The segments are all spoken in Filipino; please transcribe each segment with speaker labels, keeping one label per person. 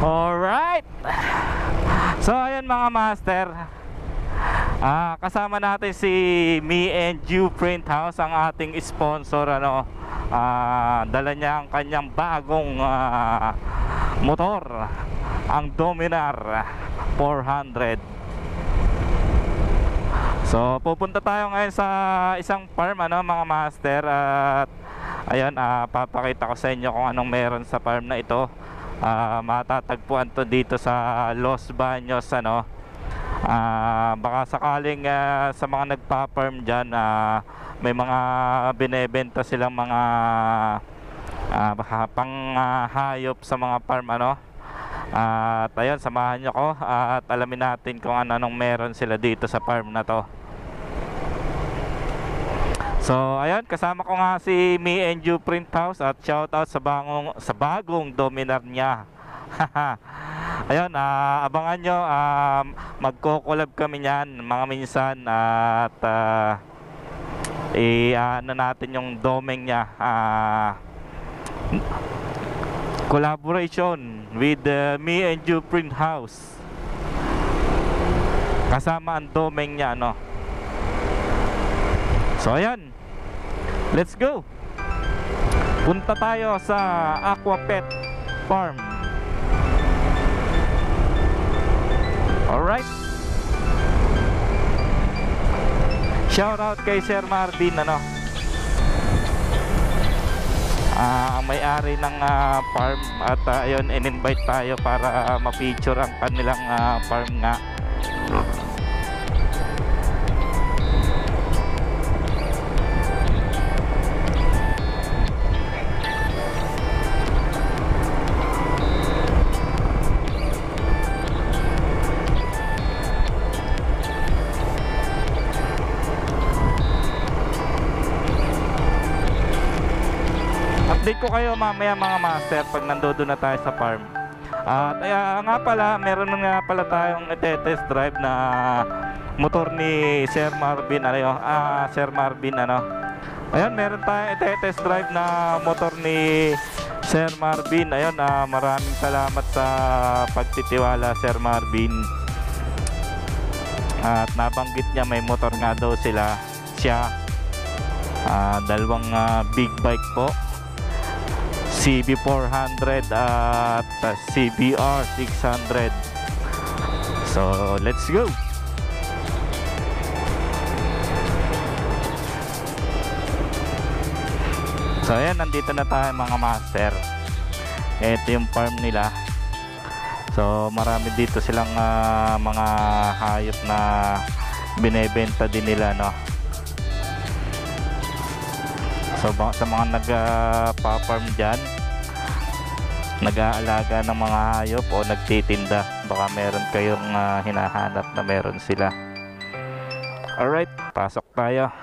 Speaker 1: Alright. So ayun mga master, kasama natin si Me and You Print House, ang ating sponsor. Dala niya ang kanyang bagong motor, ang Dominar 400. So pupunta tayo ngayon sa isang farm mga master, at ayun, papakita ko sa inyo kung anong meron sa farm na ito. Matatagpuan to dito sa Los Baños. Baka sakaling sa mga nagpa-farm dyan, may mga binebenta silang mga panghayop sa mga farm. At ayun, samahan nyo ko at alamin natin kung anong meron sila dito sa farm na to. So ayun, kasama ko nga si Me and You Print House, at shoutout sa bagong Dominar niya. Ayun, abangan nyo, magko-collab kami niyan mga minsan, at ano natin yung domeng niya, collaboration with Me and You Print House, kasama ang domeng niya, So ayan, let's go. Punta tayo sa AQUAPET Farm. Alright. Shout out kay Sir Marvin, ang may-ari ng farm, at ayun, in-invite tayo para ma-feature ang kanilang farm nga. Update ko kayo mamaya mga master pag nandoon na tayo sa farm. At nga pala, meron nga pala tayong test drive na motor ni Sir Marvin. Sir Marvin, ayun, meron tayong test drive na motor ni Sir Marvin. Ayun, maraming salamat sa pagtitiwala, Sir Marvin. At nabanggit niya may motor nga daw siya, dalawang big bike po, CB400 at CBR600. So let's go. So ayan, nandito na tayo mga master. Ito yung farm nila. So marami dito silang mga hayop na binebenta din nila, So sa mga nagpa-farm dyan, nag-aalaga ng mga hayop o nagtitinda, baka meron kayong hinahanap na meron sila. Alright, pasok tayo.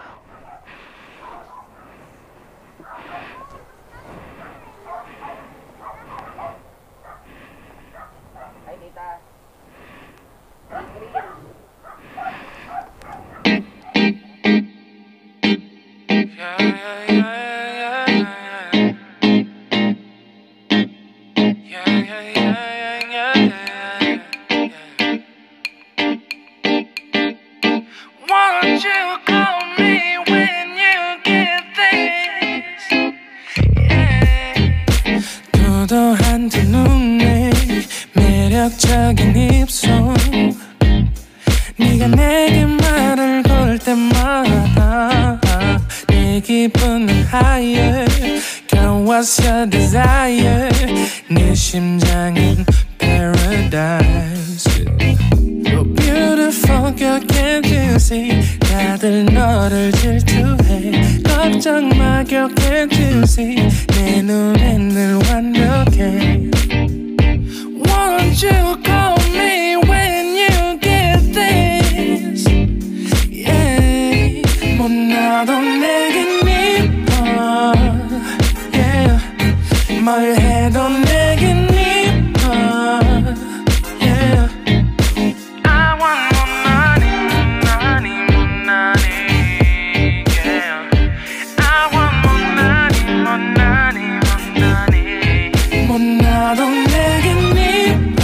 Speaker 2: 매력적인 입술 네가 내게 말을 걸 때마다 내 기분은 higher Girl what's your desire 네 심장은 paradise You're beautiful girl can't you see 다들 너를 질투해 걱정 마 girl can't you see 내 눈엔 늘 완벽해 Won't you call me when you get this? Yeah, 뭐 나도 내겐 이뻐. Yeah, 뭘 해도 내겐 이뻐. Yeah, I want more money, more money, more money. Yeah, I want more money, more money, more money. 뭐 나도 내겐 이뻐.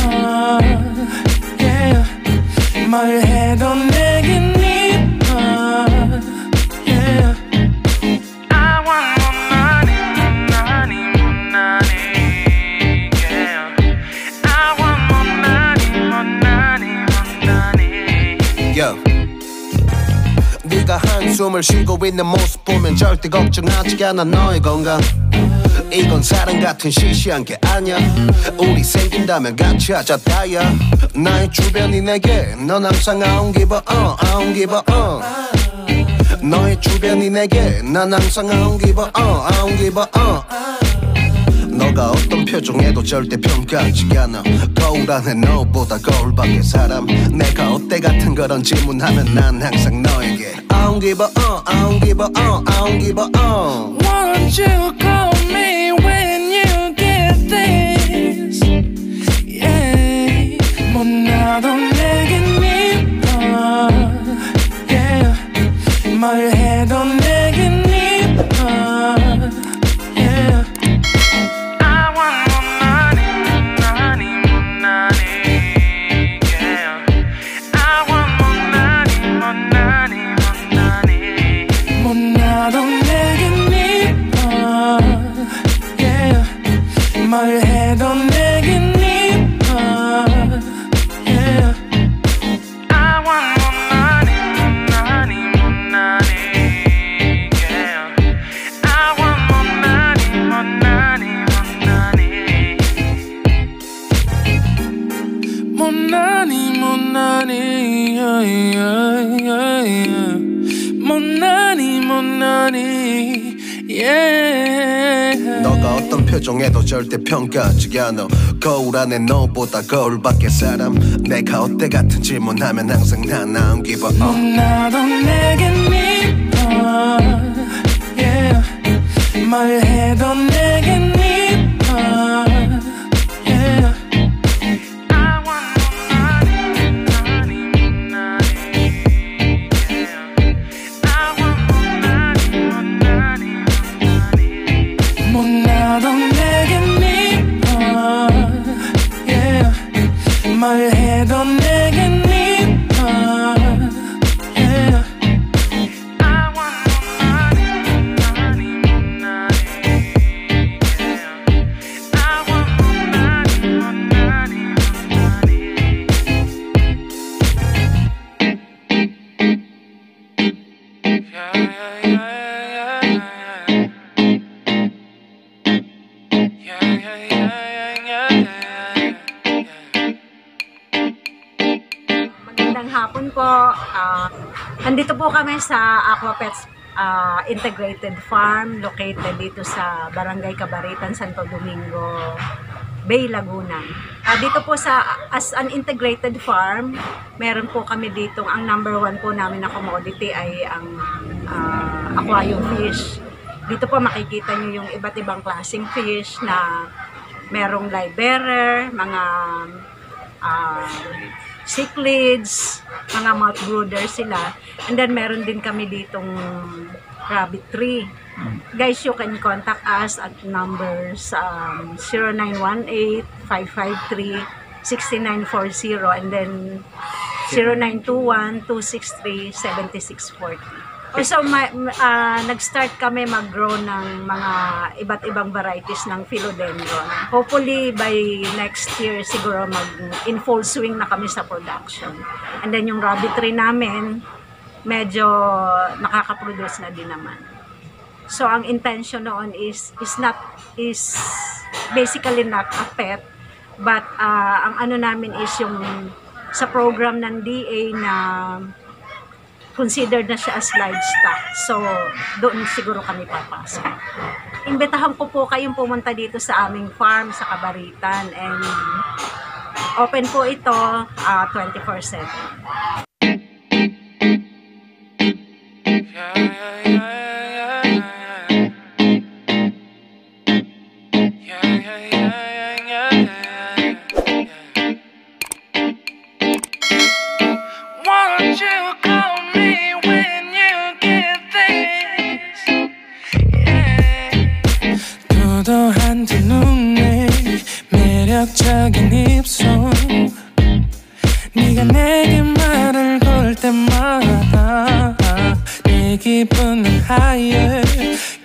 Speaker 3: 숨을 쉬고 있는 모습 보면 절대 걱정하지 않아 너의 건강. 이건 사랑 같은 시시한 게 아니야. 우리 생긴다면 같이 하자 다야. 나의 주변이 내게 넌 항상 I don't give a I don't give a 너의 주변이 내게 난 항상 I don't give a I don't give a 너가 어떤 표정에도 절대 평가하지 않아. 거울 안에 너보다 거울 밖의 사람. 내가 어때 같은 그런 질문하면 난 항상 너에게 I don't give a I don't give a I don't give a
Speaker 2: Won't you call me when you get this? Yeah. 못나도 내겐 미워. Yeah. 뭘 해도 내겐 미워. Yeah. I want more money, more money, more money. Yeah. I want more money, more money, more money. 못나도 내겐 미워. Yeah. 뭘 해도 내겐 미워. Yeah. I want more money, more money, more money. Yeah. I want more money, more money, more money. More money, more money. Yeah, yeah, yeah, yeah. More money, more money. Yeah.
Speaker 3: 너가 어떤 표정에도 절대 평가하지 않아. 거울 안에 너보다 거울 밖의 사람. 내가 어때 같은 질문하면 항상 난 I don't give a
Speaker 2: 못나도 내겐 미워. Yeah. 뭘 해도 내겐 미워. Yeah. I want more money, more money. Yeah. I want more money, more money, more money. 못나도 내겐 미워. Yeah. 뭘 해도 내겐 미워. Yeah. I want more money, more money. Yeah. I want more money, more money, more money. Yeah, yeah, yeah, yeah, yeah. Yeah, yeah, yeah, yeah, yeah, yeah.
Speaker 4: Magandang hapon po. Andito po kami sa AQUAPETS Integrated Farm located dito sa Barangay Cabaritan, Santo Domingo Bay, Laguna. Dito po as an integrated farm, meron po kami dito, ang number 1 po namin na commodity ay ang aquarium fish. Dito po makikita nyo yung iba't ibang klaseng fish na merong live bearer, mga cichlids, mga mouth brooder sila. And then meron din kami ditong rabbit tree. Guys, you can contact us at numbers 0918-553-6940 and then 0921-263-7640. So, nag-start kami mag-grow ng mga iba't ibang varieties ng philodendron. Hopefully, by next year, siguro in full swing na kami sa production. And then, yung rabbit tree namin, medyo nakaka-produce na din naman. So, ang intention noon is basically not a pet, but ang ano namin is yung sa program ng DA na considered na siya as livestock. So, doon siguro kami papasok. Imbitahan ko po kayong pumunta dito sa aming farm sa Cabaritan and open po ito 24/7.
Speaker 2: Won't you call me when you get this? Yeah. 도도한 두 눈에 매력적인 입술 네가 내게 말을 걸 때마다 내 기분은 higher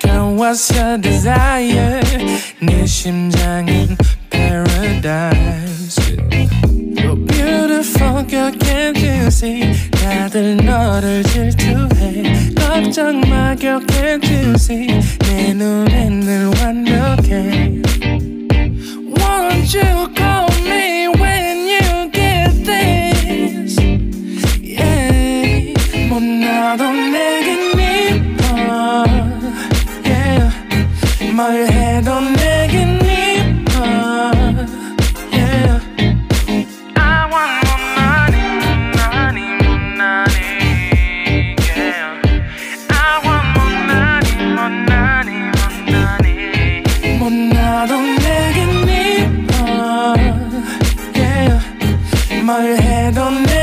Speaker 2: Girl, what's your desire? 내 심장은 paradise You're beautiful, girl, can't you see? 다들 너를 질투해 걱정 마 격해 주시 내 눈엔 늘 완벽해 Won't you call me when you get this Yeah 못나도 내겐 이뻐 Yeah 뭘 해도 내겐 이뻐 Yeah I want more money, money, more money Yeah I want more money, more money, more money 못나도 내겐 이뻐 Yeah 뭘 해도 내